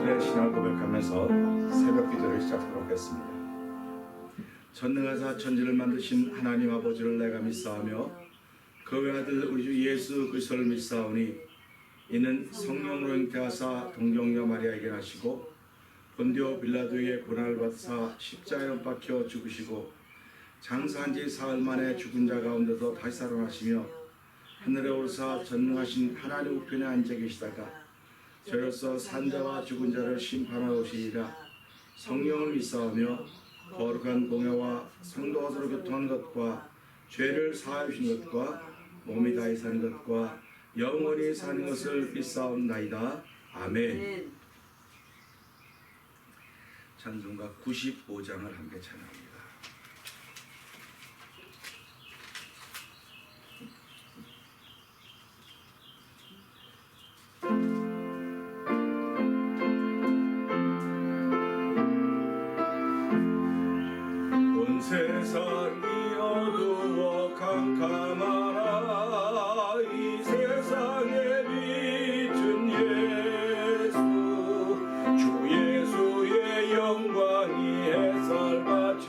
오늘의 신앙을 고백하면서 새벽 기도를 시작하도록 하겠습니다. 전능하사 천지를 만드신 하나님 아버지를 내가 믿사오며 그 외아들 우리 주 예수 그리스도를 믿사오니 이는 성령으로 잉태하사 동정녀 마리아에게 나시고 본디오 빌라도의 고난을 받사 십자가에 못 박혀 죽으시고 장사한 지 사흘 만에 죽은 자 가운데서 다시 살아나시며 하늘에 오르사 전능하신 하나님 우편에 앉아 계시다가 저로서 산자와 죽은 자를 심판하러 오시리라. 성령을 믿사오며 거룩한 공회와 성도가 서로 교통한 것과 죄를 사하여 주신 것과 몸이 다히 사는 것과 영원히 사는 것을 믿사옵나이다. 아멘. 찬송가 95장을 함께 찬양합니다. 온 세상이 어두워 캄캄하나 이 세상에 비춘 예수 주 예수의 영광이 햇살같이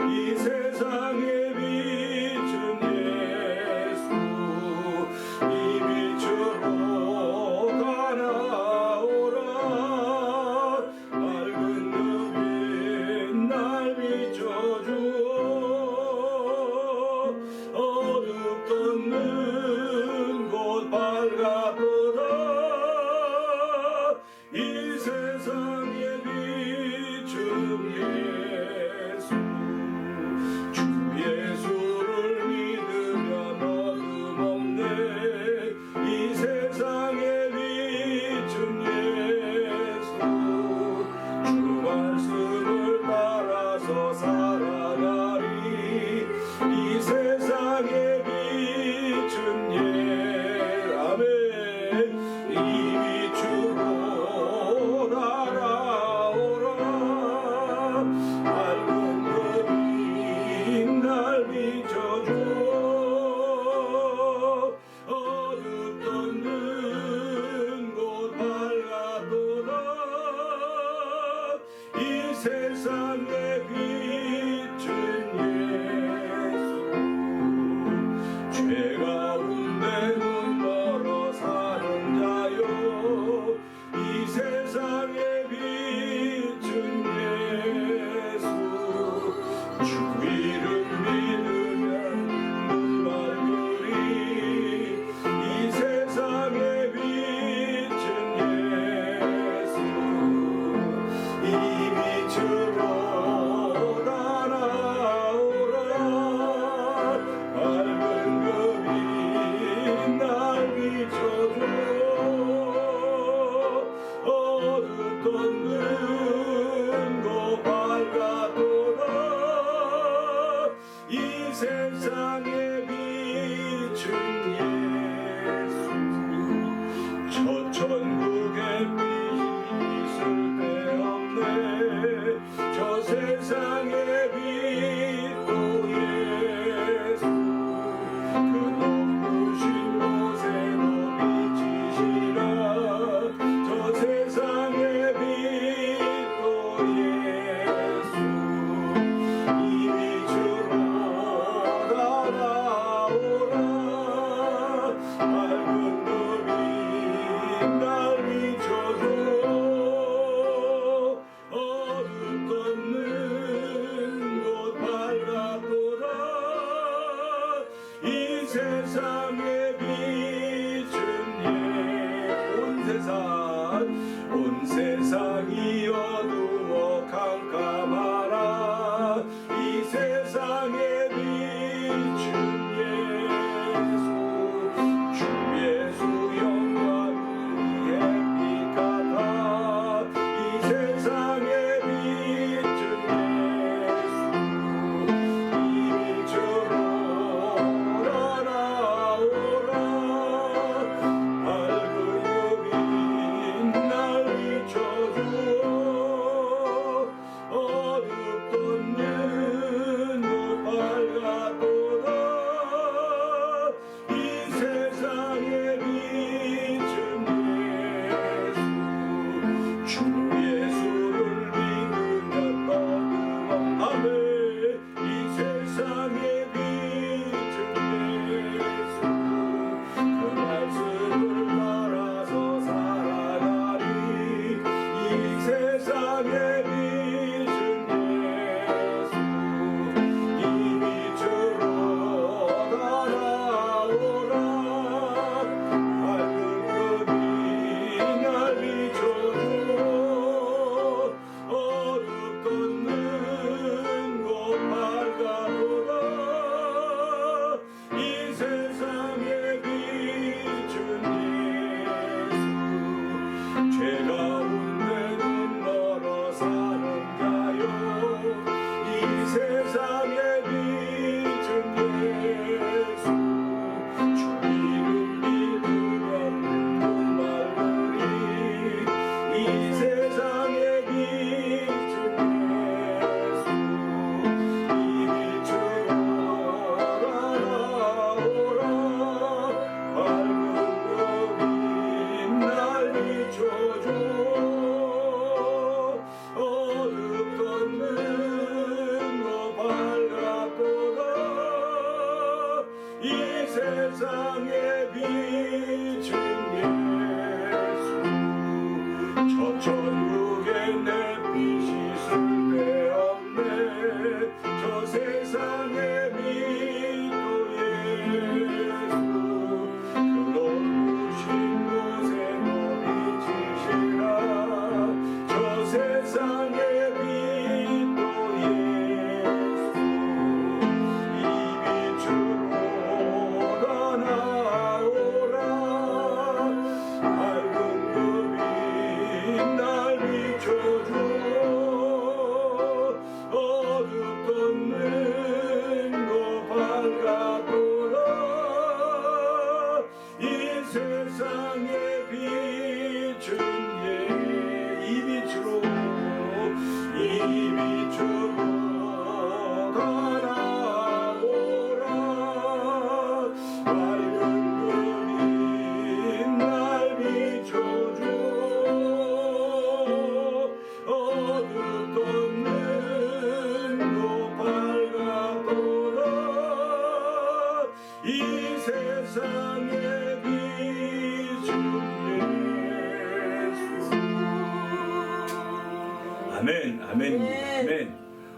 이 세상에 비춘 예수 이 빛으로 가나오라 맑은 그빛 날 비춰주어 어둡던 곳 밝아도다 이 세상에 비춘 예수 주 예수를 믿으면 어둠 없네 이 세상에 비춘 예수 주 말씀을 따라서 살아가리 이 세상에 비춘 예 아멘 이 빛으로 날아오라 밝은 그빛 날 비춰주어 어둡던 곳 밝아도다 이 세상에 비춘 예수 죄 가운데 눈멀어 사는 자요 이 세상에 비춘 예수 주 이름 믿으면 눈 밝으리 이 세상에 비춘 예수 이 빛으로 날아오라 밝은 그빛 날 비춰줘 어둡던 곳 밝아도다 이 세상에 비춘 예수 저 천국에 빛이 있을 때 없네 저 세상에 빛도 예수 그 높으신 곳에도 비치시라 저 세상에 빛도 예수 이 빛으로 날아오라 밝은 그빛 날 비춰줘 어둡던 곳 밝아도다 이 세상에 비춘 온 세상이 어두워 캄캄하라 이 세상에 비춘 예수 주 예수 영광이 햇빛 같아 이 세상에 비춘 예수 이 빛으로 날아오라 밝은 그빛 날 비춰주어 전국에 내 빛이 쓸데없네 저 세상의 빛도 예수 그런 곳에 빛이시라 저 세상의 빛도 예수 이 빛으로 나오라 밝은 금이 날 비춰주어 어둡던 눈도 밝아도록 이 세상의 빛은 이 빛으로 다 나오라 밝은 금이 날 비춰주어 어둡던 눈도 밝아도록 이 세상의 빛은 예수. 아멘, 아멘입니다. 아멘.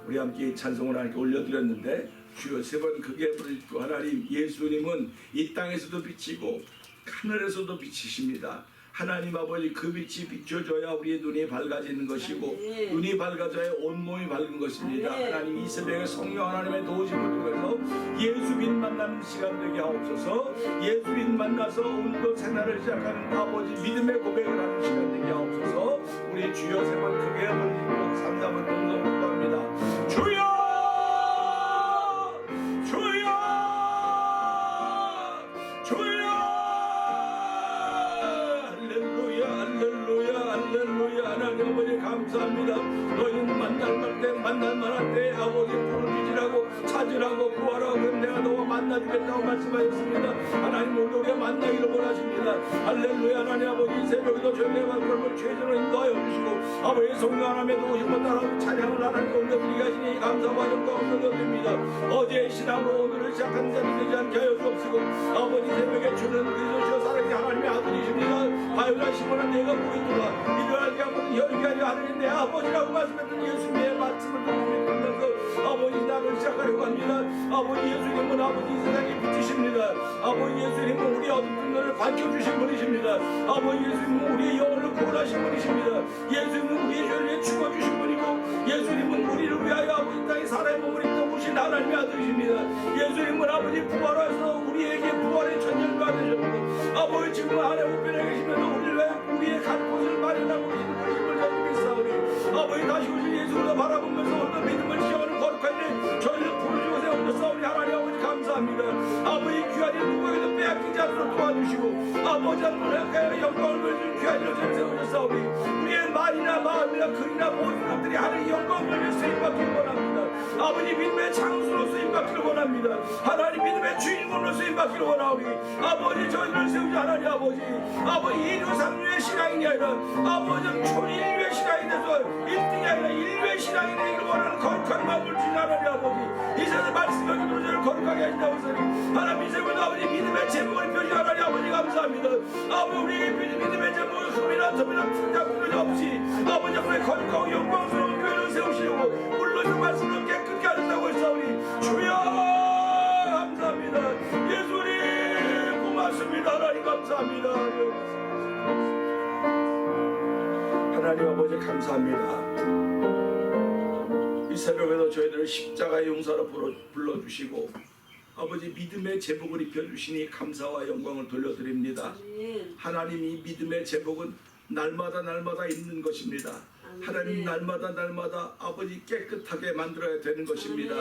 우리 함께 찬송을 하나님께 올려드렸는데 주여 세 번 크게 부르시고 하나님 예수님은 이 땅에서도 비치고 하늘에서도 비치십니다. 하나님 아버지 그 빛이 비춰줘야 우리의 눈이 밝아지는 것이고 눈이 밝아져야 온몸이 밝은 것입니다. 하나님 이 새벽에 성령 하나님의 도우심을 통해서 예수 빛 만나는 시간 되게 하옵소서. 예수 빛 만나서 오늘도 생활을 시작하는 아버지 믿음의 고백을 하는 시간 되게 하옵소서. 우리 주여 세 번 크게 부르시고 삼삼을 동성 기도합니다. 주여 주여 주여 할렐루야 하나님 아버지 감사합니다. 너희는 만날 때 만날 만한 때 아버지 부르짖으라고 찾으라고 구하라고 그럼 내가 너와 만나주겠다고 말씀하셨습니다. 하나님 오늘 우리가 만나기를 원하십니다. 할렐루야 하나님 아버지 이 새벽에도 저희의 발걸음을 최선을 인도하여 주시고 아버지 성령 하나님의 도우심을 따라 찬양을 하나님께 올려드리게 하시니 감사와 영광을 올려드립니다. 어제의 신앙으로 오늘을 시작한 자들이 되지 않게 하여 주옵시고 아버지 새벽에 주는 그리스도시여 살아계신 하나님의 아들이십니다. 바요나 시몬아 내가 보이노라 이러하게 하면 열기하리 하느님 내 아버지라고 말씀했던 예수님의 말씀을 듣으면서 아버지 나를 시작하려고 합니다. 아버지 예수님은 아버지 이 세상에 빛이십니다. 아버지 예수님은 우리 어둠 눈을 밝혀주신 분이십니다. 아버지 예수님은 우리의 영혼을 구원하신 분이십니다. 예수님은 우리의 죄를 위해 죽어주신 분이고 예수님은 우리를 위하여 아버지 땅에 사람의 몸을 입고 오신 하나님의 아들이십니다. 예수님은 아버지 부활하셔서 우리에게 부활의 천년과 되셨고 아버지 지금 하나님 우편에 계시면서 우리를 위해 우리의 갈 곳을 마련하고 계시는 힘을 가지고 있사오니 아버지 다시 오실 예수를 바라보면서 오늘 믿음을 시작하는 거룩한 일 저희를 부르시고 세우셨사오니 하나님 아버지 감사합니다. 아버지 귀한 일 누구에게도 빼앗기지 않도록 도와주시고 아버지 하나님의 영광을 보여주는 귀한 일을 저희 세우셨사오니 우리의 말이나 마음이나 글이나 모든 것들이 하나님의 영광을 보여 쓰임받기를 원합니다. 아버지 믿음의 장수로 쓰임받기를 원합니다. 하나님 믿음의 주인공으로 쓰임받기를 원하오니 아버지 저희를 세우지 하나님 아버지 2류 3류의 신앙이 아니라 아버지 초인류의 신앙이 돼서 1등이 아니라 1류의 신앙이 되기를 원하는 거룩한 마음을 주신 하나님 아버지 이 세상 말씀 여기 노래를 거룩하게 하신다고 하시니 하나님 이 세상에 아버지 믿음의 제목을 펴신 하나님 아버지 감사합니다. 아버지 우리에게 믿음의 제목을 흠이나 텀이나 풍자풍이 없이 아버지 앞에 거룩하고 영광스러운 교회를 세우시려고 물론 말씀을 깨끗게 하셨다고 했사오니 주여 감사합니다. 예수님 고맙습니다. 하나님 감사합니다. 하나님 아버지 감사합니다. 이 새벽에도 저희들을 십자가의 용사로 불러주시고 아버지 믿음의 제복을 입혀주시니 감사와 영광을 돌려드립니다. 하나님 이 믿음의 제복은 날마다 입는 것입니다. 하나님 날마다 아버지 깨끗하게 만들어야 되는 것입니다.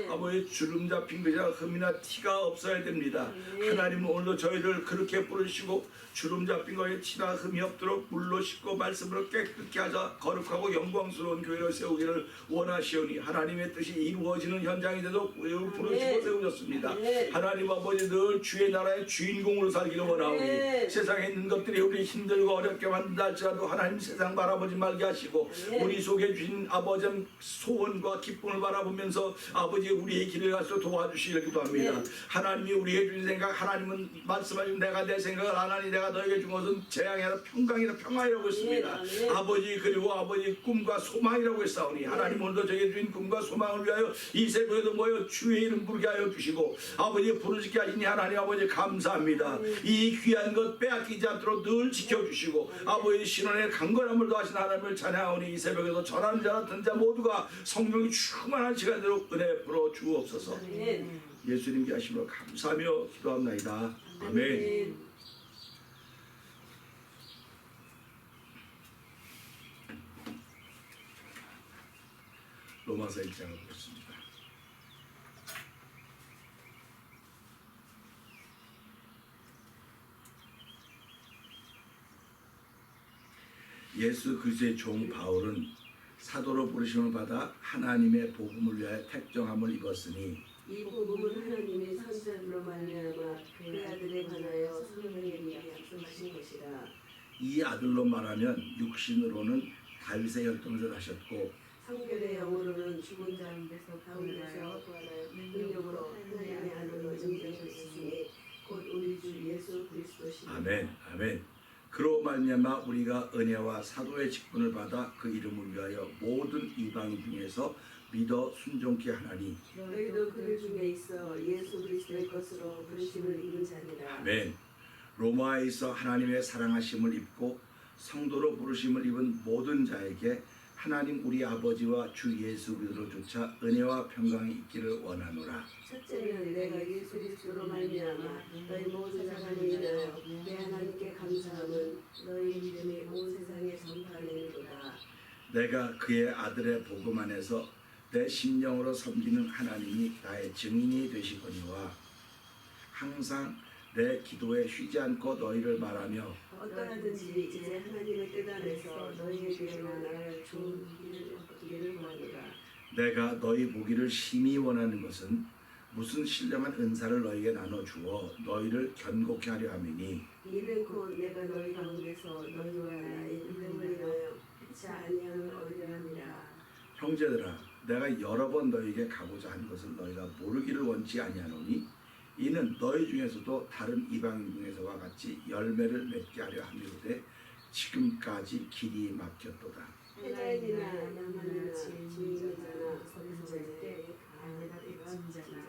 아버지 주름 잡힌 것이나 흠이나 티가 없어야 됩니다. 하나님은 오늘도 저희를 그렇게 부르시고 주름 잡힌 것에 티나 흠이 없도록 물로 씻고 말씀으로 깨끗게 하자 거룩하고 영광스러운 교회를 세우기를 원하시오니 하나님의 뜻이 이루어지는 현장이 되도록 부르시고 세우셨습니다. 하나님 아버지 늘 주의 나라의 주인공으로 살기를 원하오니 세상에 있는 것들이 우리 힘들고 어렵게 만든다 할지라도 하나님 세상 바라보지 말게 하시고 주시고 우리 속에 주신 아버지 소원과 기쁨을 바라보면서 아버지 우리의 길을 가서 도와주시길 기도합니다. 하나님이 우리에게 주신 생각, 하나님은 말씀하신 내가 내 생각을 안 하니 내가 너에게 준 것은 재앙이 아니라 평강이라 평화이라고 했습니다. 아버지 그리고 아버지 꿈과 소망이라고 했사오니 하나님 오늘도 저에게 주신 꿈과 소망을 위하여 이 새벽에도 모여 주의 이름 부르게 하여 주시고 아버지 부르짖게 하시니 하나님 아버지 감사합니다. 이 귀한 것 빼앗기지 않도록 늘 지켜주시고 아버지 신원의 강건함을 더하신 하나님을 찬양하오니 이 새벽에도 전하는 자나 듣는 자 모두가 성령이 충만한 시간대로 은혜 풀어 주옵소서. 예수님께 하심으로 감사하며 기도합나이다. 아멘. 로마서 1장을 보겠습니다. 예수 그리스도의 종 바울은 사도로 부르심을 받아 하나님의 복음을 위하여 택정함을 입었으니 이 복음은 하나님의 선자로 말미암아 그 아들에 관하여 성령에게 약속하신 것이라. 이 아들로 말하면 육신으로는 다윗의 혈통에서 나셨고 성결의 영으로는 죽은 자 가운데서 부활하여 능력으로 하나님의 아들로 인정하셨으니 곧 우리 주 예수 그리스도시니. 아멘. 아멘. 그로 말미암아 우리가 은혜와 사도의 직분을 받아 그 이름을 위하여 모든 이방인 중에서 믿어 순종케 하나니 너희도 그들 중에 있어 예수 그리스도의 것으로 부르심을 입은 자니라. 아멘. 로마에 있어 하나님의 사랑하심을 입고 성도로 부르심을 입은 모든 자에게 하나님 우리 아버지와 주 예수 그리스도로 조차 은혜와 평강이 있기를 원하노라. 첫째는 내가 예수 그리스도로 말미암아 너희 모든 자간에 인하여 내 하나님께 감사함은 너희 믿음이 온 세상에 전파되는도다. 내가 그의 아들의 복음 안에서 내 심령으로 섬기는 하나님이 나의 증인이 되시거니와 항상 내 기도에 쉬지 않고 너희를 말하며 어떠하든지 이제 하나님의 뜻 안에서 너희에게나 나를 좋은 길을 얻기를 원하노라. 내가 너희 보기를 심히 원하는 것은 무슨 신령한 은사를 너희에게 나눠 주어 너희를 견고케 하려 함이니 이는 곧 내가 너희 가운데서 너희와 나의 믿음을 인하여 피치 아니함을 얻으려 함이라. 형제들아 내가 여러 번 너희에게 가고자 한 것을 너희가 모르기를 원치 아니하노니 이는 너희 중에서도 다른 이방인 중에서와 같이 열매를 맺게 하려 함이로되 지금까지 길이 막혔도다. 헬라인이나 남한이나 지인자나 선지자일 때 아내가 백진자나.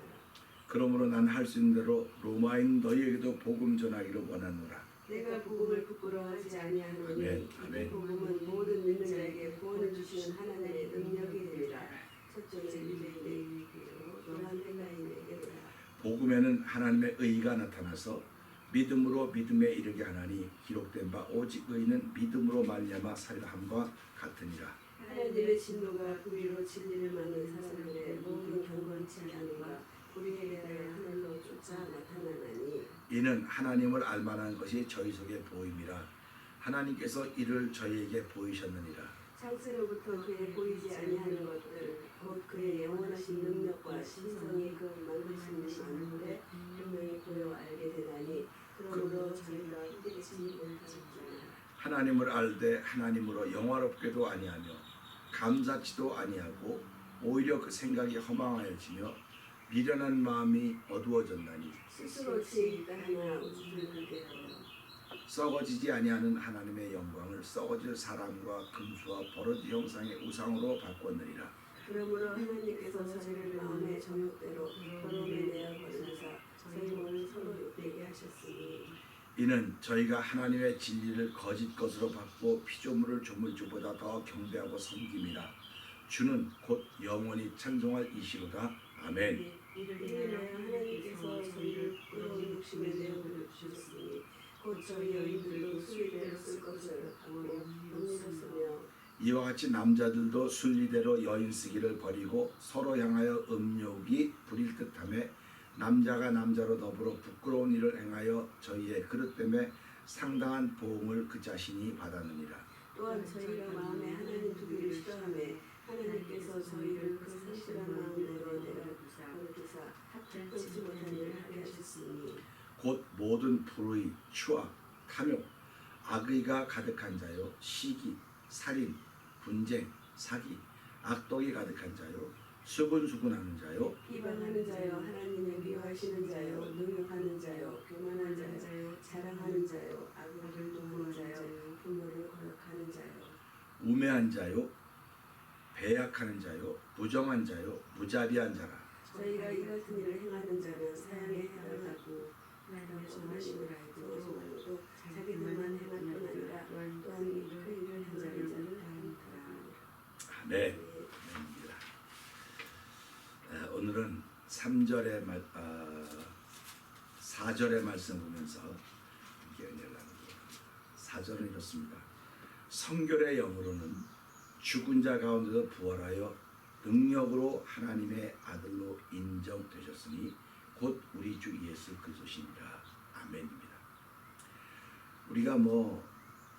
그러므로 난 할 수 있는 대로 로마인 너희에게도 복음 전하기를 원하노라. 내가 복음을 부끄러워하지 아니하노니 아멘, 이 아멘. 복음은 모든 믿는 자에게 구원을 주시는 하나님의 능력이 되리라. 첫째는 유대인에게로 또한 헬라인에게로라. 복음에는 하나님의 의가 나타나서 믿음으로 믿음에 이르게 하나니 기록된 바 오직 의는 믿음으로 말미암아 살함과 같으니라. 하나님의 진노가 그 위로 진리를 받는 사람들의 모든 경건치 않음과 우리에 대하여 하늘로 쫓아 나타나나니 이는 하나님을 알만한 것이 저희 속에 보임이라. 하나님께서 이를 저희에게 보이셨느니라. 창세로부터 그의 보이지 아니하는 것들 곧 그의 영원하신 능력과 신성이 그 만드신 듯이 아는데 분명히 보여 알게 되나니 그러므로 저희가 깨닫지 못하였잖아. 하나님을 알되 하나님으로 영화롭게도 아니하며 감사치도 아니하고 오히려 그 생각이 허망하여지며 미련한 마음이 어두워졌나니 스스로 지혜 있다 하나 우주를 대하여 썩어지지 아니하는 하나님의 영광을 썩어질 사람과 금수와 버러지 형상의 우상으로 바꿨느니라. 그러므로 하나님께서 저희를 마음의 정욕대로 더러움에 내어 버리사 저희 몸을 서로 욕되게 하셨으니 이는 저희가 하나님의 진리를 거짓 것으로 받고 피조물을 조물주보다 더 경배하고 섬김이라. 주는 곧 영원히 찬송할 이시로다. 아멘. 이를 인하여 하나님께서 저희를 부끄러운 욕심에 내어버려 주셨으니 곧 저희 여인들도 수리대로 쓸 것을 하고 법리었으며 이와 같이 남자들도 순리대로 여인 쓰기를 버리고 서로 향하여 음욕이 부릴 듯하며 남자가 남자로 더불어 부끄러운 일을 행하여 저희의 그릇 때문에 상당한 보응을 그 자신이 받았느니라. 또한 저희가 마음에 하나님 두기를 싫어하며 하나님께서 저희를 그 성실한 마음대로 내려두사 합당치 못한 일을 하게 하셨으니 곧 모든 불의, 추악, 탐욕, 악의가 가득한 자요 시기, 살인, 분쟁, 사기, 악독이 가득한 자요, 수군수군하는 자요, 비방하는 자요, 하나님을 미워하시는 자요, 능욕하는 자요, 교만한 자요, 자랑하는 자요, 악을 도모하는 자요, 부모를 거역하는 자요. 우매한 자요, 배약하는 자요, 부정한 자요, 무자비한 자라. 저희가 이 같은 일을 행하는 자는 사양에 해당하고 하나님의 선하심을 알고 또 자기들만 행할 뿐 아니라 또한 그 일을 한 자를 다하니라. 아멘. 아멘입니다. 오늘은 3절의 4절의 말씀 보면서 함께 은혜를 나누고 4절은 이렇습니다. 성결의 영으로는 죽은 자 가운데서 부활하여 능력으로 하나님의 아들로 인정되셨으니 곧 우리 주 예수 그리스도시니라. 아멘입니다. 우리가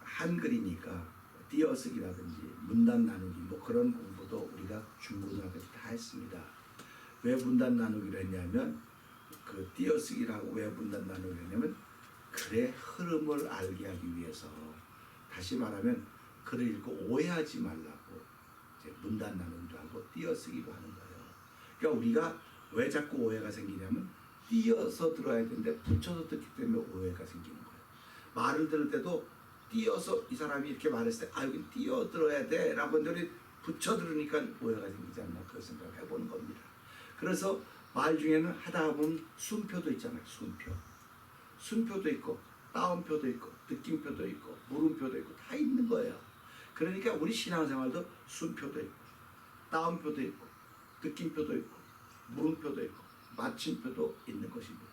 한글이니까 띄어쓰기라든지 문단 나누기 그런 공부도 우리가 중고등학교 때 다 했습니다. 왜 문단 나누기를 했냐면 그 띄어쓰기라고 왜 문단 나누기를 했냐면 글의 흐름을 알게 하기 위해서, 다시 말하면 글을 읽고 오해하지 말라고 이제 문단 나누기도 하고 띄어쓰기도 하는 거예요. 그러니까 우리가 왜 자꾸 오해가 생기냐면 띄어서 들어야 되는데 붙여서 듣기 때문에 오해가 생기는 거예요. 말을 들을 때도 띄어서 이 사람이 이렇게 말했을 때 여기 띄어 들어야 돼 라고 하더니 붙여 들으니까 오해가 생기지 않나, 그런 생각을 해보는 겁니다. 그래서 말 중에는 하다 보면 순표도 있잖아요. 순표도 있고 따옴표도 있고 느낌표도 있고 물음표도 있고 다 있는 거예요. 그러니까 우리 신앙생활도 순표도 있고 따옴표도 있고 느낌표도 있고 물음표도 있고 마침표도 있는 것입니다.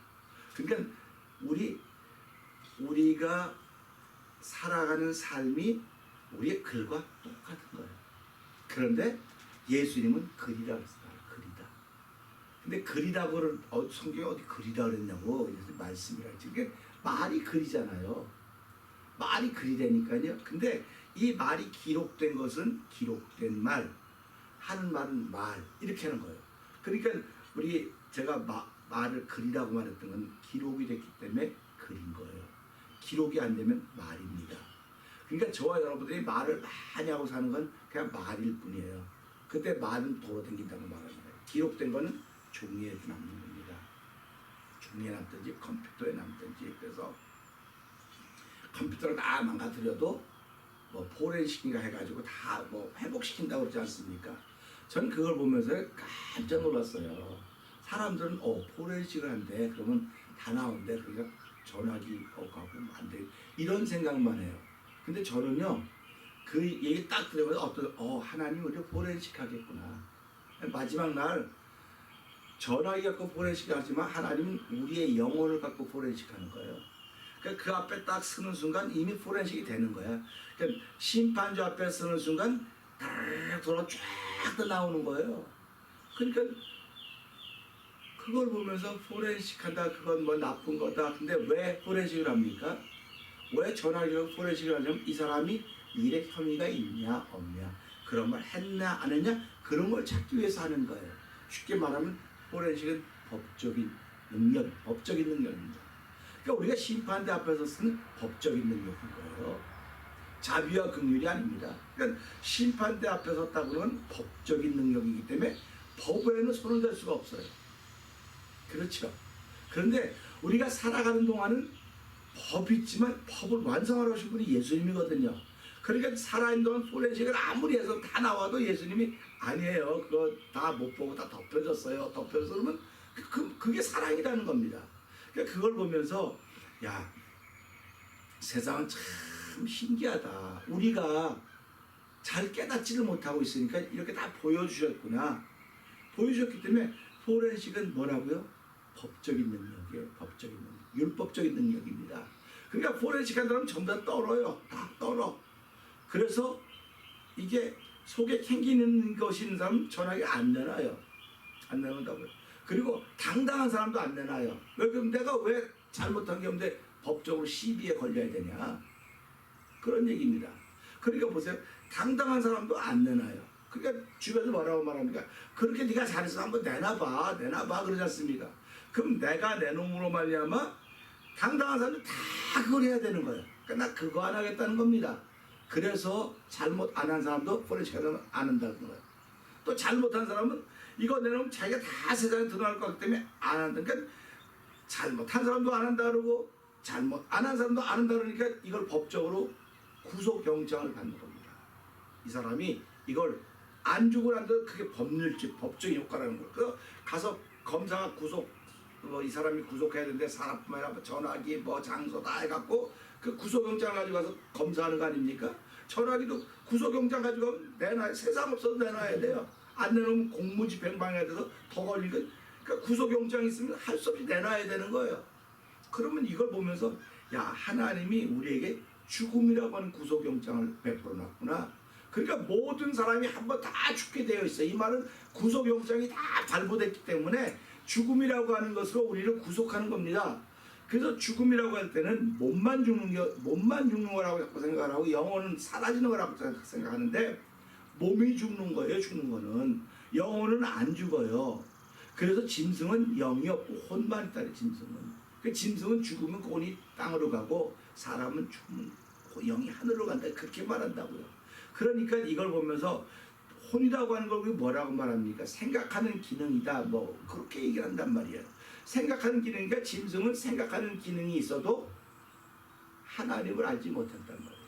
그러니까 우리가 살아가는 삶이 우리의 글과 똑같은 거예요. 그런데 예수님은 글이라 그랬어요. 글이다. 근데 글이라고는 성경에 어디 글이라 그랬냐고 그래서 말씀이라 했지. 그게 말이 글이잖아요. 말이 글이라니까요. 근데 이 말이 기록된 것은 기록된 말, 하는 말은 말, 이렇게 하는 거예요. 그러니까 제가 말을 글이라고 말했던 건 기록이 됐기 때문에 글인 거예요. 기록이 안 되면 말입니다. 그러니까 저와 여러분들이 말을 많이 하고 사는 건 그냥 말일 뿐이에요. 그때 말은 도로 댕긴다고 말합니다. 기록된 거는 종이에 남는 겁니다. 종이에 남든지 컴퓨터에 남든지. 그래서 컴퓨터를 다 망가뜨려도 포렌식인가 해가지고 다 회복시킨다고 그러지 않습니까? 전 그걸 보면서 깜짝 놀랐어요. 사람들은 포렌식을 한대. 그러면 다 나온대. 그러니까 전화기 가고 안 돼. 이런 생각만 해요. 근데 저는요, 그 얘기 딱 들으면서 하나님 우리 포렌식 하겠구나. 마지막 날 전화기 갖고 포렌식 하지만 하나님은 우리의 영혼을 갖고 포렌식 하는 거예요. 그러니까 그 앞에 딱 서는 순간 이미 포렌식이 되는 거야. 그러니까 심판주 앞에 서는 순간 딱 돌아 쫙 나오는 거예요. 그러니까 그걸 보면서 포렌식 한다, 그건 나쁜 거다. 근데 왜 포렌식을 합니까? 왜 전화기로 포렌식을 하냐면 이 사람이 일에 혐의가 있냐 없냐, 그런 걸 했냐 안 했냐, 그런 걸 찾기 위해서 하는 거예요. 쉽게 말하면 포렌식은 법적인 능력입니다. 그러니까 우리가 심판대 앞에서 쓰는 법적인 능력인 거예요. 자비와 긍휼이 아닙니다. 그러니까 심판대 앞에 섰다고 하는 법적인 능력이기 때문에 법에는 손을 댈 수가 없어요. 그렇죠. 그런데 우리가 살아가는 동안은 법이 있지만 법을 완성하러 오신 분이 예수님이거든요. 그러니까 살아있는 동안 포렌식을 아무리 해서 다 나와도 예수님이 아니에요, 그거 다 못 보고 다 덮여졌어요. 덮여서 그러면 그게 사랑이라는 겁니다. 그러니까 그걸 보면서 세상은 참 신기하다. 우리가 잘 깨닫지를 못하고 있으니까 이렇게 다 보여주셨구나. 보여주셨기 때문에 포렌식은 뭐라고요? 법적인 능력이에요. 법적인 능력. 율법적인 능력입니다. 그러니까 포렌식 한다면 전부 다 떨어요. 다 떨어. 그래서 이게 속에 캥기는 것이 있는 사람은 전화기 안 내놔요. 안 내놓는다고요. 그리고 당당한 사람도 안 내놔요. 그럼 내가 왜 잘못한 게 없는데 법적으로 시비에 걸려야 되냐. 그런 얘기입니다. 그러니까 보세요. 당당한 사람도 안 내놔요. 그러니까 주변에서 뭐라고 말합니까? 그렇게 네가 잘해서 한번 내놔봐 그러지 않습니까? 그럼 내가 내놓음으로 말미암아 당당한 사람들 다 그걸 해야 되는 거예요. 그러니까 나 그거 안 하겠다는 겁니다. 그래서 잘못 안 한 사람도 포렌식하면 안 한다는 거예요. 또 잘못한 사람은 이거 내놓으면 자기가 다 세상에 드러날 것 같기 때문에 안 한다. 그러니까 잘못한 사람도 안 한다 그러고 잘못 안 한 사람도 안 한다 그러니까 이걸 법적으로 구속영장을 받는 겁니다. 이 사람이 이걸 안 주고 난다고 그게 법적인 효과라는 거예요. 그래서 가서 검사가 이 사람이 구속해야 되는데 사람뿐만 아니라 전화기 장소 다 해갖고 그 구속영장 가지고 가서 검사하는 거 아닙니까? 전화기도 구속영장 가지고 내놔야 세상 없어도 내놔야 돼요. 안 내놓으면 공무집행방해가 돼서 더 걸리니까 그러니까 구속영장 있으면 할 수 없이 내놔야 되는 거예요. 그러면 이걸 보면서 야 하나님이 우리에게 죽음이라고 하는 구속영장을 베풀어놨구나. 그러니까 모든 사람이 한번 다 죽게 되어 있어요. 이 말은 구속영장이 다 발부됐기 때문에 죽음이라고 하는 것으로 우리를 구속하는 겁니다. 그래서 죽음이라고 할 때는 몸만 죽는 거라고 자꾸 생각하고 영혼은 사라지는 거라고 생각하는데 몸이 죽는 거예요. 죽는 거는 영혼은 안 죽어요. 그래서 짐승은 영이 없고 혼만 있다는 짐승은. 그 짐승은 죽으면 혼이 땅으로 가고 사람은 죽으면 영이 하늘로 간다. 그렇게 말한다고요. 그러니까 이걸 보면서 혼이라고 하는 걸 뭐라고 말합니까? 생각하는 기능이다. 그렇게 얘기를 한단 말이에요. 생각하는 기능이니까 짐승은 생각하는 기능이 있어도 하나님을 알지 못한단 말이에요.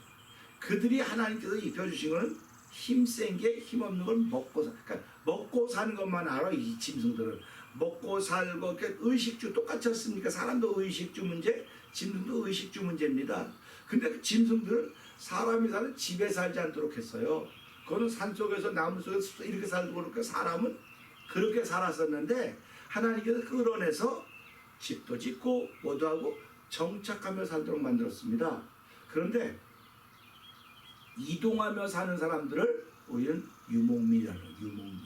그들이 하나님께서 입혀주신 거는 힘센 게 힘없는 걸 그러니까 먹고 사는 것만 알아. 이 짐승들은 먹고 살고 의식주 똑같지 않습니까? 사람도 의식주 문제, 짐승도 의식주 문제입니다. 근데 그 짐승들은 사람이 사는 집에 살지 않도록 했어요. 그거는 산속에서 나무 속에서 이렇게 살고 그러니까 사람은 그렇게 살았었는데 하나님께서 끌어내서 집도 짓고 뭐도 하고 정착하며 살도록 만들었습니다. 그런데 이동하며 사는 사람들을 우리는 유목민이라는 거예요. 유목민.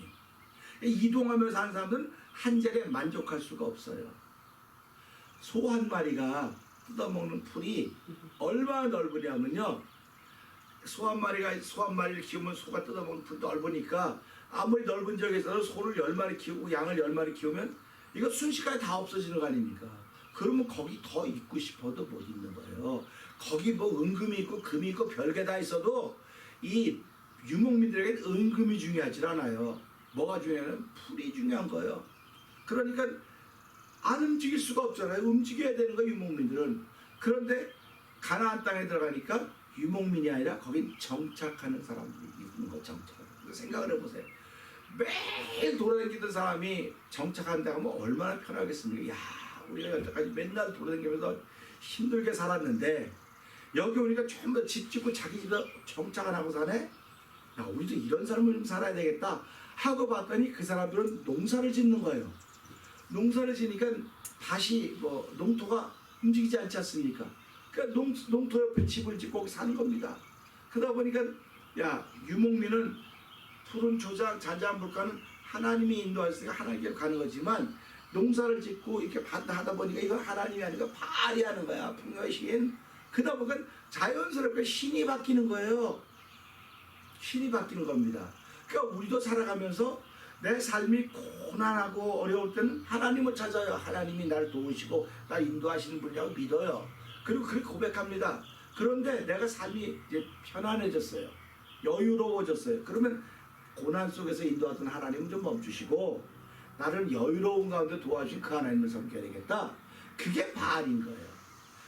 이동하며 사는 사람들은 한 자리에 만족할 수가 없어요. 소 한 마리가 뜯어먹는 풀이 얼마나 넓으냐면요. 소 한 마리를 키우면 소가 뜯어먹는 풀이 넓으니까 아무리 넓은 지역에서 소를 10마리 키우고 양을 10마리 키우면 이거 순식간에 다 없어지는 거 아닙니까? 그러면 거기 더 있고 싶어도 못 있는 거예요. 거기 은금이 있고 금이 있고 별게 다 있어도 이 유목민들에게 은금이 중요하지 않아요. 뭐가 중요하냐면 풀이 중요한 거예요. 그러니까 안 움직일 수가 없잖아요. 움직여야 되는 거예요. 유목민들은. 그런데 가나안 땅에 들어가니까 유목민이 아니라 거긴 정착하는 사람들이 있는 거. 정착하는 거. 생각을 해보세요. 매일 돌아다니던 사람이 정착한다 하면 얼마나 편하겠습니까? 야, 우리가 여태까지 맨날 돌아다니면서 힘들게 살았는데 여기 오니까 전부 다 집 짓고 자기 집에 정착을 하고 사네? 야, 우리도 이런 삶을 좀 살아야 되겠다 하고 봤더니 그 사람들은 농사를 짓는 거예요. 농사를 지니까 다시 농토가 움직이지 않지 않습니까? 그러니까 농토 옆에 집을 짓고 거기 사는 겁니다. 그러다 보니까 야, 유목민은 푸른 초장, 잔잔한 물가는 하나님이 인도하셨으니까 하나님께로 가는 거지만 농사를 짓고 이렇게 하다 보니까 이건 하나님이 아니고 바알이 하는 거야. 풍요의 신. 그러다 보니까 자연스럽게 신이 바뀌는 거예요. 신이 바뀌는 겁니다. 그러니까 우리도 살아가면서 내 삶이 고난하고 어려울 때는 하나님을 찾아요. 하나님이 나를 도우시고 날 인도하시는 분이라고 믿어요. 그리고 그렇게 고백합니다. 그런데 내가 삶이 이제 편안해졌어요. 여유로워졌어요. 그러면 고난 속에서 인도하던 하나님은 좀 멈추시고 나를 여유로운 가운데 도와주신 그 하나님을 섬겨야 되겠다. 그게 바알인 거예요.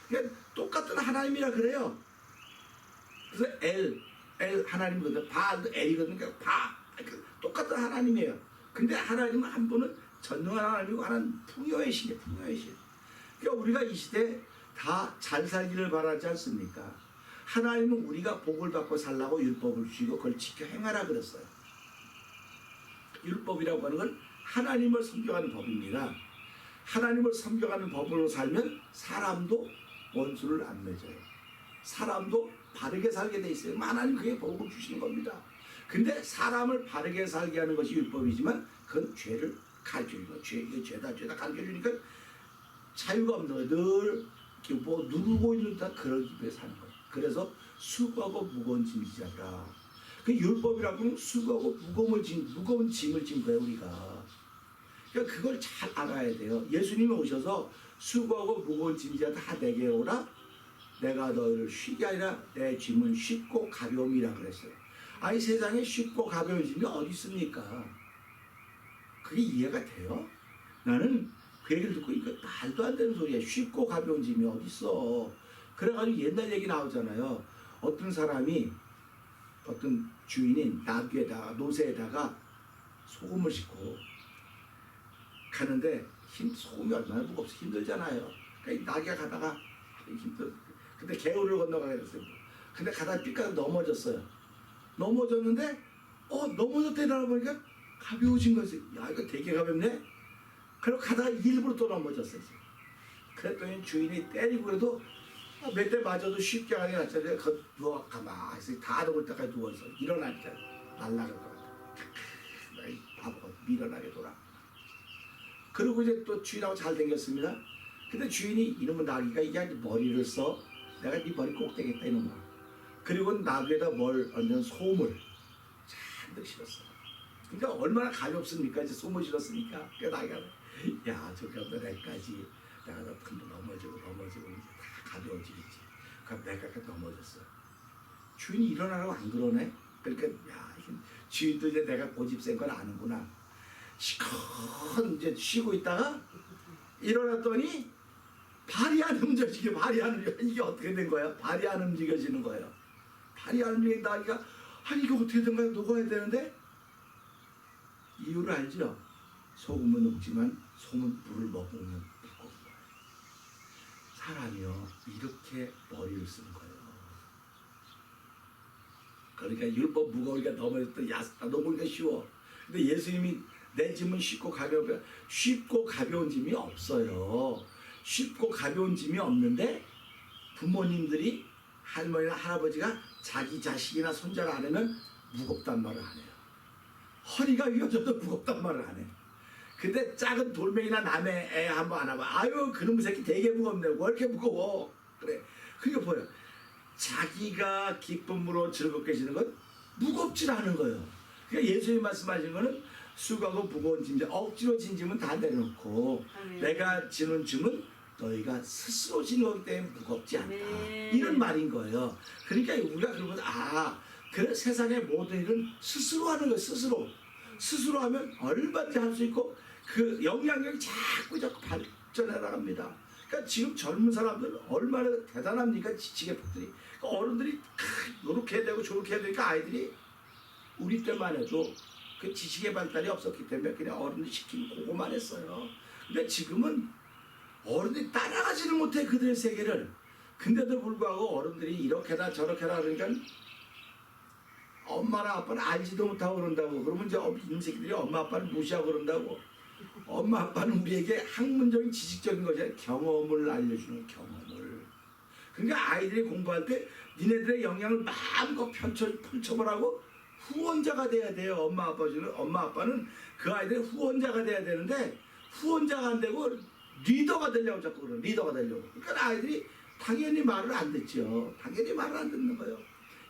그러니까 똑같은 하나님이라 그래요. 그래서 엘 하나님이거든. 바알도 엘이거든. 그러니까 똑같은 하나님이에요. 근데 하나님은 한 분은 전능한 하나님이고 하나는 풍요의 신이에요. 풍요의 신. 그러니까 우리가 이 시대에 다 잘 살기를 바라지 않습니까? 하나님은 우리가 복을 받고 살라고 율법을 주시고 그걸 지켜 행하라 그랬어요. 율법이라고 하는 건 하나님을 섬겨가는 법입니다. 하나님을 섬겨가는 법으로 살면 사람도 원수를 안 맺어요. 사람도 바르게 살게 돼 있어요. 하나님 그게 복을 주시는 겁니다. 근데 사람을 바르게 살게 하는 것이 율법이지만 그건 죄를 가르쳐주는 거예요. 죄다 가르쳐주니까 자유가 없는 거예요. 늘 누르고 있는 다 그러기 위해 사는 거예요. 그래서 수고하고 무거운 짐을 지라. 그 율법이라고 하면 수고하고 무거운 짐을 진 거예요. 우리가. 그러니까 그걸 잘 알아야 돼요. 예수님이 오셔서 수고하고 무거운 짐 지라 다 내게 오라. 내가 너희를 쉬게 아니라 내 짐은 쉽고 가벼움이라 그랬어요. 아니 세상에 쉽고 가벼운 짐이 어디 있습니까? 그게 이해가 돼요? 나는 그 얘기를 듣고 이거 말도 안 되는 소리야. 쉽고 가벼운 짐이 어디 있어? 그래가지고 옛날 얘기 나오잖아요. 어떤 사람이 어떤 주인이 나귀에다가 노새에다가 소금을 싣고 가는데 소금이 얼마나 무겁서 힘들잖아요. 그러니까 나귀가 가다가 힘들. 근데 개울을 건너가게 됐어요. 근데 가다가 삐까지 넘어졌어요. 넘어졌는데 넘어졌다 일어나 보니까 가벼워진 거지. 야 이거 되게 가볍네. 그리고 가다가 일부러 또 넘어졌어요. 그랬더니 주인이 때리고 그래도 몇 대 맞아도 쉽게 하는 게 낫잖아요. 누워 가만히 다 녹을 때까지 누워서 일어나니까 날라갈 것 같아. 이 바보가 밀어나게 돌아. 그리고 이제 또 주인하고 잘 댕겼습니다. 근데 주인이 이놈의 나귀가 이게 머리를 써. 내가 네 머리 꼭 되겠다 이놈아. 그리고 나귀에다 얹은 소물 잔뜩 실었어. 그러니까 얼마나 가볍습니까? 이제 소물 실었으니까. 그러니까 나귀가 야 저기부터 내까지 내가 너 넘어지고 이제 다 가벼워지겠지. 그럼 내가 넘어졌어. 주인이 일어나라고 안 그러네. 그러니까 야 주인도 이제 내가 고집 센 건 아는구나. 시커 이제 쉬고 있다가 일어났더니 발이 안 움직이게 이게 어떻게 된 거야? 발이 안 움직여지는 거예요. 발이 안 움직이는 나기가 아니 이거 어떻게 된 거야? 녹아야 되는데 이유를 알죠? 소금은 녹지만 소문 물을 머금으면 무거운 거예요. 사람이요 이렇게 머리를 쓰는 거예요. 그러니까 율법 무거우니까 넘어졌다 야스다 넘어오기가 쉬워. 근데 예수님이 내 짐은 쉽고 가벼운 짐이 없어요. 쉽고 가벼운 짐이 없는데 부모님들이 할머니나 할아버지가 자기 자식이나 손자를 안 하면 무겁단 말을 안 해요. 허리가 휘어져도 무겁단 말을 안 해. 근데 작은 돌멩이나 남의 애 한번 안아봐. 아유 그놈의 새끼 되게 무겁네. 왜 이렇게 무거워? 그래. 그게 뭐예요? 자기가 기쁨으로 즐겁게 지는 건 무겁지 않은 거예요. 그러니까 예수님 말씀하신 거는 수고하고 무거운 짐, 억지로 진 짐은 다 내려놓고 아멘. 내가 지는 짐은 너희가 스스로 지는 거기 때문에 무겁지 않다. 아멘. 이런 말인 거예요. 그러니까 우리가 그러면 그래 세상의 모든 일은 스스로 하는 거예요. 스스로 하면 얼마든지 할 수 있고 그 영향력이 자꾸 발전해 나갑니다. 그러니까 지금 젊은 사람들은 얼마나 대단합니까? 지게폭들이. 그러니까 어른들이 이렇게 해야 되고 저렇게 해야 되니까 아이들이 우리 때만 해도 그 지식의 발달이 없었기 때문에 그냥 어른들이 시키면 그거만 했어요. 근데 지금은 어른들이 따라가지를 못해 그들의 세계를. 근데도 불구하고 어른들이 이렇게다 저렇게다 그러니까 엄마나 아빠는 알지도 못하고 그런다고. 그러면 이제 이 새끼들이 엄마 아빠를 무시하고 그런다고. 엄마 아빠는 우리에게 학문적인 지식적인 것이 경험을 알려주는 경험을. 그러니까 아이들이 공부할 때 니네들의 영향을 마음껏 펼쳐보라고 후원자가 돼야 돼요. 엄마 아빠는 그 아이들의 후원자가 돼야 되는데 후원자가 안 되고 리더가 되려고 자꾸 그러는 리더가 되려고. 그러니까 아이들이 당연히 말을 안 듣죠. 당연히 말을 안 듣는 거예요.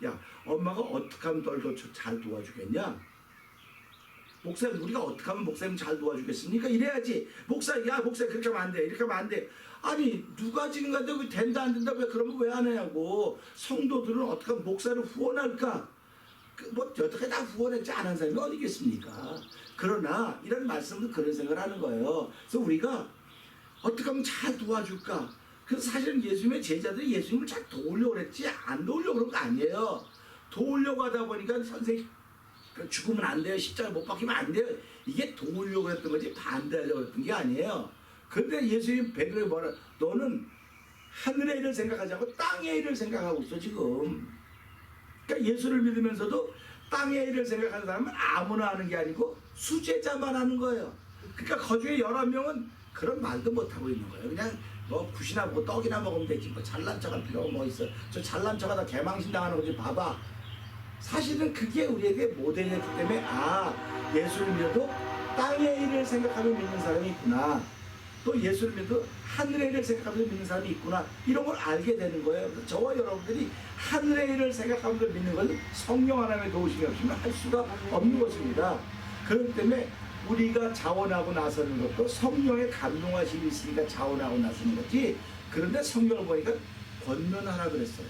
야 엄마가 어떻게 하면 널 더 잘 도와주겠냐? 목사님 우리가 어떻게 하면 목사님 잘 도와주겠습니까? 이래야지. 목사님 그렇게 하면 안 돼. 이렇게 하면 안 돼. 아니 누가 지금 간다고 된다 안 된다 왜 그러면 왜 안 하냐고. 성도들은 어떻게 하면 목사를 후원할까? 어떻게 다 후원했지 않은 사람이 어디 있겠습니까? 그러나 이런 말씀은 그런 생각을 하는 거예요. 그래서 우리가 어떻게 하면 잘 도와줄까? 그래서 사실은 예수님의 제자들이 예수님을 잘 도우려고 그랬지 안 도우려고 그런 거 아니에요. 도우려고 하다 보니까 선생님 죽으면 안 돼요. 십자가 못 박히면 안 돼요. 이게 도우려고 했던 거지 반대하려고 했던 게 아니에요. 그런데 예수님 베드로에게 뭐라 너는 하늘의 일을 생각하지 않고 땅의 일을 생각하고 있어 지금. 그러니까 예수를 믿으면서도 땅의 일을 생각하는 사람은 아무나 하는 게 아니고 수제자만 하는 거예요. 그러니까 거주의 11명은 그런 말도 못하고 있는 거예요. 그냥 굿이나 먹고 떡이나 먹으면 되지 잘난 척할 필요가 뭐 있어. 저 잘난 척하다 개망신 당하는 거지 봐봐. 사실은 그게 우리에게 모델이었기 때문에 예수를 믿어도 땅의 일을 생각하며 믿는 사람이 있구나. 또 예수를 믿어도 하늘의 일을 생각하며 믿는 사람이 있구나. 이런 걸 알게 되는 거예요. 그래서 저와 여러분들이 하늘의 일을 생각하면서 믿는 건 성령 하나님의 도우심이 없으면 할 수가 없는 것입니다. 그렇기 때문에 우리가 자원하고 나서는 것도 성령의 감동하심이 있으니까 자원하고 나서는 거지. 그런데 성경을 보니까 권면하라 그랬어요.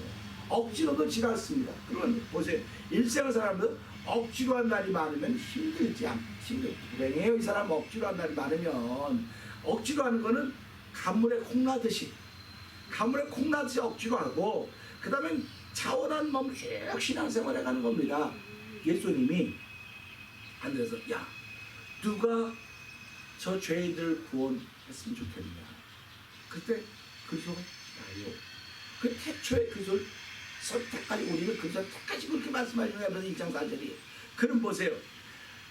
억지로도 지났습니다. 그러면 보세요. 일생을 살아가면서 억지로 한 날이 많으면 힘들지 불행해요. 이 사람 억지로 한 날이 많으면. 억지로 하는 거는 간물에 콩나듯이 억지로 하고, 그 다음에 차원한 몸 쭉 신앙생활 해가는 겁니다. 예수님이 하늘에서 야 누가 저 죄인들을 구원했으면 좋겠냐. 그때 그리스도가 나요. 그 태초에 그리스도를 선택하지, 우리는 그리스도 택하시고 그렇게 말씀하시는 거예요. 1장 4절이. 그럼 보세요.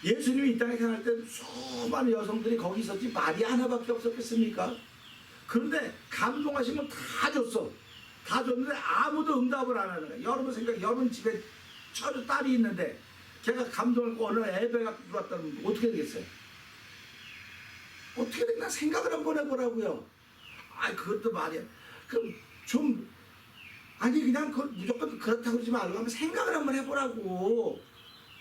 예수님이 이 땅에 태어날 때 수많은 여성들이 거기 있었지 말이 하나밖에 없었겠습니까? 그런데 감동하시면 다 줬어. 다 줬는데 아무도 응답을 안 하는 거야. 여러분 생각, 여러분 집에 딸이 있는데 걔가 감동을 어느 날 예배가 들어왔다면 어떻게 되겠어요? 어떻게 되나 생각을 한번 해보라고요. 그것도 말이야. 그럼 좀 그냥 그걸 무조건 그렇다고 그러지 말고 한번 생각을 한번 해보라고.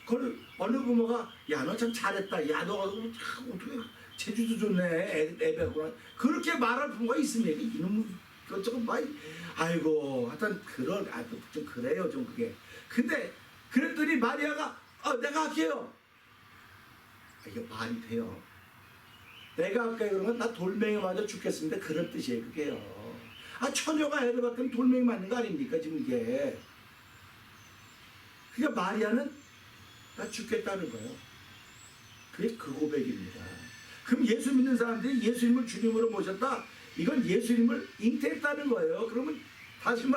그걸 어느 부모가 야 너 참 잘했다. 야 너 어떻게 제주도 좋네. 애배구나. 그렇게 말할 부모가 있습니까? 이놈 그쪽은 막 아이고 하여튼 좀 그래요 좀 그게. 근데 그랬더니 마리아가 내가 할게요. 이게 말이 돼요. 내가 할게요 그러면 나 돌멩이 맞아 죽겠습니다. 그런 뜻이에요 그게요. 처녀가 애를 받으면 돌멩이 맞는 거 아닙니까 지금 이게. 그러니까 마리아는 나 죽겠다는 거예요. 그게 그 고백입니다. 그럼 예수 믿는 사람들이 예수님을 주님으로 모셨다. 이건 예수님을 잉태했다는 거예요. 그러면 다른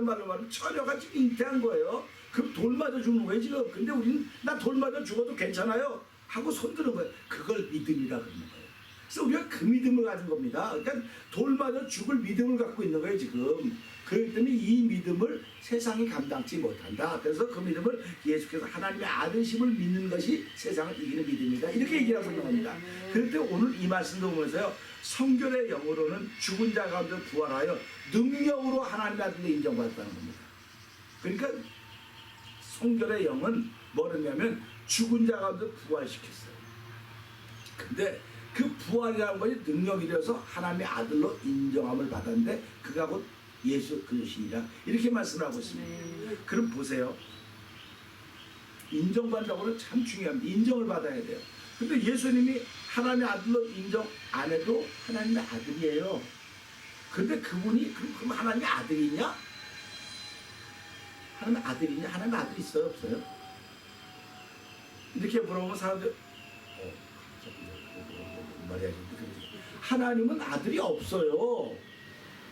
말로 말하면 처녀가 지금 잉태한 거예요. 그럼 돌 맞아 죽는 거예요 지금. 근데 우리는 나 돌 맞아 죽어도 괜찮아요 하고 손드는 거예요. 그걸 믿음이라 그러는 거예요. 그래서 우리가 그 믿음을 가진 겁니다. 그러니까 돌 맞아 죽을 믿음을 갖고 있는 거예요 지금. 그렇기 때문에 이 믿음을 세상이 감당치 못한다. 그래서 그 믿음을 예수께서 하나님의 아들심을 믿는 것이 세상을 이기는 믿음이다. 이렇게 얘기를 하고 있는 겁니다. 그럴 때 오늘 이 말씀도 보면서요. 성결의 영으로는 죽은 자 가운데 부활하여 능력으로 하나님의 아들로 인정받았다는 겁니다. 그러니까 성결의 영은 뭐냐면 죽은 자 가운데 부활시켰어요. 근데 그 부활이라는 것이 능력이 되어서 하나님의 아들로 인정함을 받았는데 그가 곧 예수 그리스도시니라 이렇게 말씀을 하고 있습니다. 그럼 보세요. 인정받는다고는 참 중요합니다. 인정을 받아야 돼요. 근데 예수님이 하나님의 아들로 인정 안 해도 하나님의 아들이에요. 근데 그분이 그럼 하나님의 아들이냐? 하나님의 아들이냐? 하나님의 아들이 있어요? 없어요? 이렇게 물어보면 사람들 말이야. 하나님은 아들이 없어요.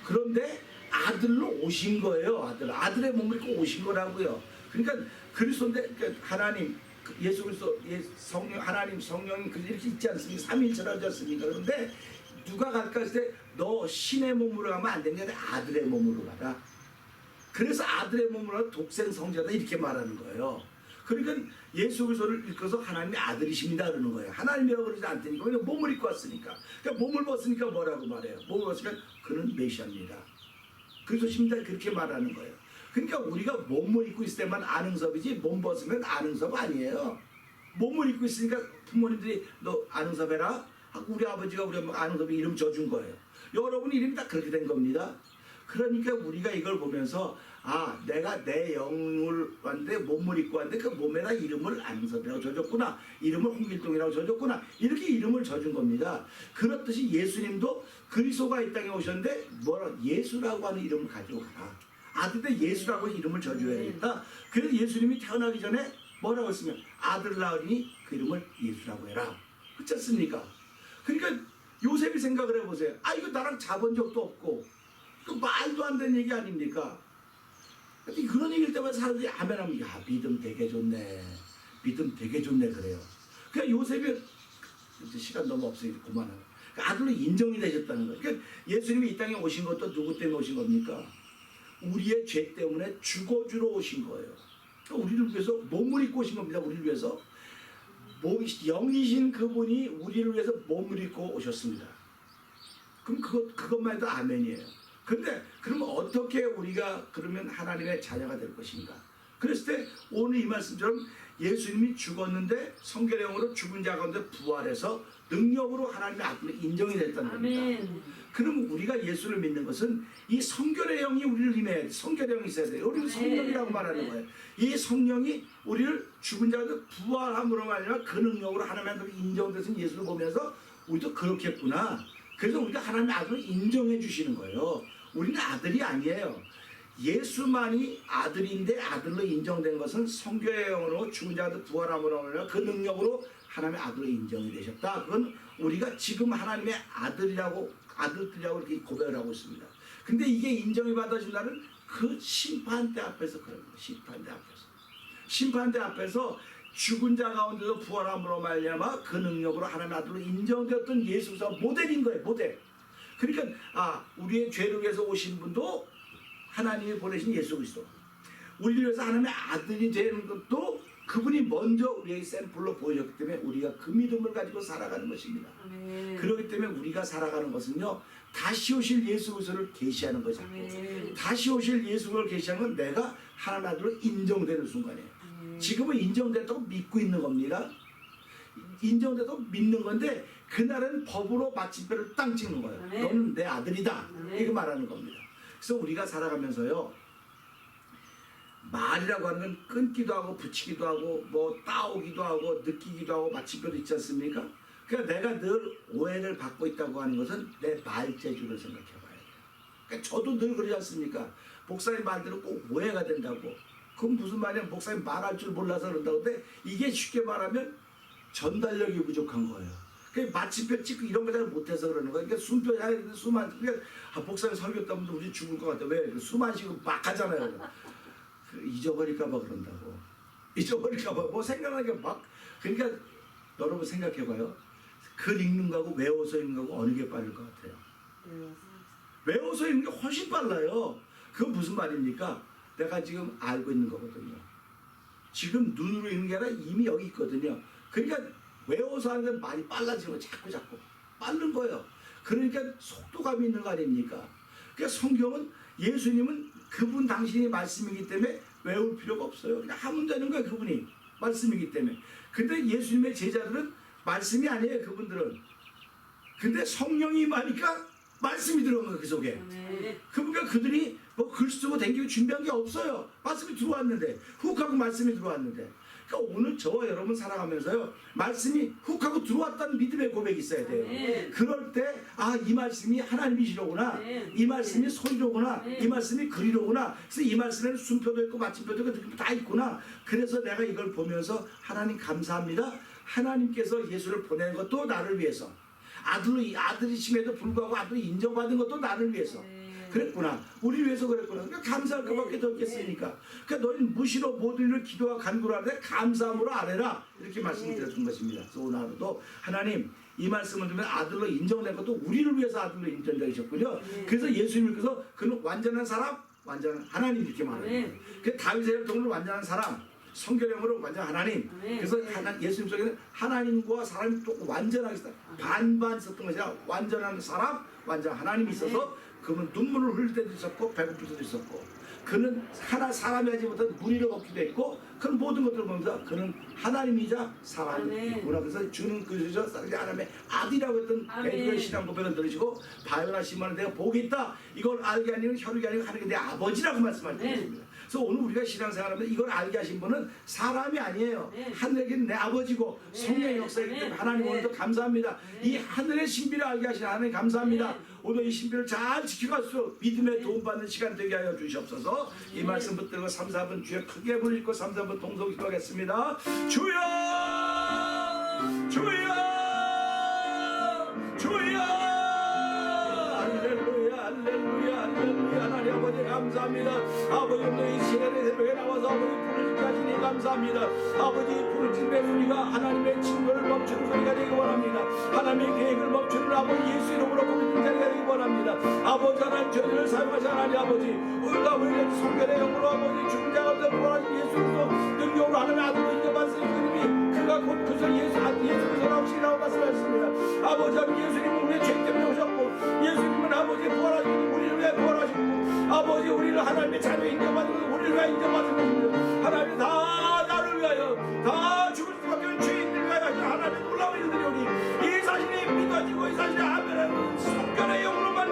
그런데 아들로 오신 거예요. 아들의 몸을 입고 오신 거라고요. 그러니까 그리스도인데 하나님 예수 그리스도 성령 하나님 성령이 이렇게 있지 않습니까? 삼위일체라지 않습니까? 그런데 누가 갈까 했을 때 너 신의 몸으로 가면 안 되는 게 아들의 몸으로 가라. 그래서 아들의 몸으로 가면 독생 성자다 이렇게 말하는 거예요. 그러니까 예수 그리스도를 읽어서 하나님의 아들이십니다 그러는 거예요. 하나님이라고 그러지 않다니까. 왜냐면 몸을 입고 왔으니까. 그러니까 몸을 벗으니까 뭐라고 말해요? 몸을 벗으니까 그는 메시아입니다. 그리스도십니다 그렇게 말하는 거예요. 그러니까 우리가 몸을 입고 있을 때만 안흥섭이지 몸 벗으면 안흥섭 아니에요. 몸을 입고 있으니까 부모님들이 너 안흥섭 해라 하고 우리 아버지가 우리 엄마가 안흥섭이 이름 줘준 거예요. 여러분 이름이 다 그렇게 된 겁니다. 그러니까 우리가 이걸 보면서 내가 내 영을 왔는데 몸을 입고 왔는데 그 몸에다 이름을 안흥섭이라고 줘줬구나. 이름을 홍길동이라고 줘줬구나. 이렇게 이름을 줘준 겁니다. 그렇듯이 예수님도 그리스도가 이 땅에 오셨는데 예수라고 하는 이름을 가지고 가라. 아들인데 예수라고 이름을 줘줘야겠다. 그래서 예수님이 태어나기 전에 뭐라고 했으면 아들 낳으니 그 이름을 예수라고 해라. 그렇지 않습니까? 그러니까 요셉이 생각을 해보세요. 이거 나랑 자본 적도 없고 그 말도 안 되는 얘기 아닙니까? 그런 얘기를 때마다 사람들이 아멘하면 믿음 되게 좋네. 믿음 되게 좋네 그래요. 그러니까 요셉이 이제 시간 너무 없으니까 그만하고 아들로 인정이 되셨다는 거예요. 그러니까 예수님이 이 땅에 오신 것도 누구 때문에 오신 겁니까? 우리의 죄 때문에 죽어주러 오신 거예요. 그러니까 우리를 위해서 몸을 입고 오신 겁니다. 우리를 위해서 영이신 그분이 우리를 위해서 몸을 입고 오셨습니다. 그럼 그것만 해도 아멘이에요. 근데 그러면 어떻게 우리가 그러면 하나님의 자녀가 될 것인가? 그랬을 때 오늘 이 말씀처럼 예수님이 죽었는데 성결의 영으로 죽은 자 가운데 부활해서 능력으로 하나님의 아들로 인정이 됐다는 겁니다. 그럼 우리가 예수를 믿는 것은 이 성결의 영이 우리를 임해야 돼. 성결의 영이 있어야 돼요. 우리는 성령이라고 말하는 거예요. 이 성령이 우리를 죽은 자들 부활함으로 말미암아 그 능력으로 하나님의 인정되신 예수를 보면서 우리도 그렇겠구나. 그래서 우리가 하나님의 아들을 인정해 주시는 거예요. 우리는 아들이 아니에요. 예수만이 아들인데 아들로 인정된 것은 성결의 영으로 죽은 자들 부활함으로 말미암아 그 능력으로 하나님의 아들로 인정이 되셨다. 그건 우리가 지금 하나님의 아들들이라고 이렇게 고백을 하고 있습니다. 근데 이게 인정이 받아진다는 그 심판대 앞에서 그런 거예요. 심판대 앞에서 죽은 자 가운데서 부활함으로 말미암아 그 능력으로 하나님의 아들로 인정되었던 예수가 모델인 거예요. 모델. 그러니까 우리의 죄를 위해서 오신 분도 하나님이 보내신 예수 그리스도. 우리를 위해서 하나님의 아들이 되는 것도 그분이 먼저 우리의 샘플로 보여줬기 때문에 우리가 그 믿음을 가지고 살아가는 것입니다. 그렇기 때문에 우리가 살아가는 것은요, 다시 오실 예수 그리스도를 계시하는 거죠. 다시 오실 예수를 계시하는 건 내가 하나님 아들로 인정되는 순간이에요. 지금은 인정됐다고 믿고 있는 겁니다. 인정돼도 믿는 건데 그날은 법으로 마침표를 땅 찍는 거예요. 너는 내 아들이다. 이거 말하는 겁니다. 그래서 우리가 살아가면서요, 말이라고 하는 건 끊기도 하고 붙이기도 하고 뭐 따오기도 하고 느끼기도 하고 마침표도 있지 않습니까? 그러니까 내가 늘 오해를 받고 있다고 하는 것은 내 말재주를 생각해 봐야 돼요. 그러니까 저도 늘 그러지 않습니까? 목사님 말대로 꼭 오해가 된다고. 그건 무슨 말이야? 목사님 말할 줄 몰라서 그런다고. 근데 이게 쉽게 말하면 전달력이 부족한 거예요. 그러니까 마침표 찍고 이런 거 잘 못해서 그러는 거예요. 그러니까 숨표 해야 되는데 숨안 그러니까 목사님 설교 때문에 우리 죽을 것 같아. 왜? 숨 안 쉬고 막 하잖아요. 잊어버릴까봐 그런다고. 잊어버릴까봐 뭐 생각나니까 막. 그러니까 여러분 생각해봐요. 글 읽는 거하고 외워서 읽는 거하고 어느 게 빠를 것 같아요? 외워서 읽는 게 훨씬 빨라요. 그건 무슨 말입니까? 내가 지금 알고 있는 거거든요. 지금 눈으로 읽는 게 아니라 이미 여기 있거든요. 그러니까 외워서 하는 건 말이 빨라지고 자꾸 빠른 거예요. 그러니까 속도감이 있는 거 아닙니까? 그러니까 성경은 예수님은 그분 당신이 말씀이기 때문에 외울 필요가 없어요. 그냥 하면 되는 거예요. 그분이 말씀이기 때문에. 근데 예수님의 제자들은 말씀이 아니에요. 그분들은. 근데 성령이 임하니까 말씀이 들어온 거예요. 그 속에. 그러니까 그들이 뭐 글 쓰고 댕기고 준비한 게 없어요. 말씀이 들어왔는데 훅 하고 말씀이 들어왔는데. 그러니까 오늘 저와 여러분 살아가면서요, 말씀이 훅 하고 들어왔다는 믿음의 고백이 있어야 돼요. 그럴 때 이 말씀이 하나님이시로구나. 이 말씀이 소리로구나. 이 말씀이 글이로구나. 그래서 이 말씀에는 순표도 있고 마침표도 있고 다 있구나. 그래서 내가 이걸 보면서 하나님 감사합니다. 하나님께서 예수를 보낸 것도 나를 위해서, 아들이심에도 불구하고 아들이 인정받은 것도 나를 위해서 그랬구나. 우리 위해서 그랬구나. 그러니까 감사할 것밖에 더 없겠으니까. 그러니까 너희는 무시로 모든 일을 기도와 간구로 하되 감사함으로 아뢰라. 이렇게 말씀드렸던 것입니다. 그래서 오늘 하루도 하나님 이 말씀을 들으면 아들로 인정된 것도 우리를 위해서 아들로 인정되셨군요. 그래서 예수님께서 그는 완전한 사람, 완전한 하나님 이렇게 말하는 거예요. 그래서 다윗의 혈통으로 완전한 사람, 성결형으로 완전 하나님. 그래서 예수님 속에는 하나님과 사람이 또 완전하게 있다. 반반 있었던 것이 아니라 완전한 사람, 완전 하나님이 있어서 그는 눈물을 흘릴 때도 있었고 배고플 때도 있었고, 그는 하나 사람이 하지 못한 무리를 걷기도 했고, 그런 모든 것들을 보면서 그는 하나님이자 사람이구나. 그래서 주는 그저 하나님의 아들이라고 했던 베드로의 신앙 고백을 들으시고 바요나 시몬을 내가 복이 있다. 이걸 알게 하는 혈육이 아니고 하나님의 내 아버지라고 말씀하셨습니다. 그래서 오늘 우리가 신앙생활하면서 이걸 알게 하신 분은 사람이 아니에요. 하늘에게는 내 아버지고 성령의 역사이기 때문에 하나님 오늘도 감사합니다. 이 하늘의 신비를 알게 하신 하나님 감사합니다. 오늘 이 신비를 잘 지켜갈 수 믿음의 도움받는 시간 되게 하여 주시옵소서. 이 말씀 붙들고 3, 4분 주여 크게 부르시고 3, 4분 동성 기도하겠습니다. 주여 주여 주여 할렐루야 할렐루야 할렐루야. 하나님 아버지 감사합니다. 아버지 너희 시간에 새벽에 나와서 아버지 부르짖게 하시니 감사합니다. 아버지 부르짖음에 우리가 하나님의 친구를 멈추는 소리가 되기 원합니다. 하나님의 계획을 멈추는 아버지 예수 이름으로 부르짖는 자리가 되기 원합니다. 아버지 하나님 저희를 사용하시 하나님 아버지 우리가 우리를 성결의 영으로 아버지 죽은 자 가운데 부활하신 예수로 능력으로 하나님의 아들로 인정받은 그님이 그가 곧 그저 예수께서 나오시라고 말씀하셨습니다. 아버지 하나님 예수님은 우리의 죄 때문에 오셨고, 예수님은 아버지 부활하신 우리를 위해 부활하셨고, 아버지 우리를 하나님의 자녀 인정받은 것은 우리를 위해 인정받은 것입니다. 하나님 다 나를 위하여 다 죽을 수밖에 없는 죄인들을 위하여 하나님의 놀라운 일들이 오니 이 사실이 믿어지고 이 사실이 아멘하는 성결의 영으로만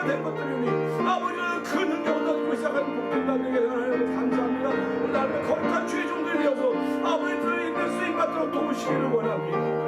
된 것들이니 아버지는 그 능력을 얻고 시작하는 복된 남에게 하나님 감사합니다. 오늘 하나님 거룩한 주의 종들이 되어서 아버지를 인낼 수 있도록 도우시기를 원합니다.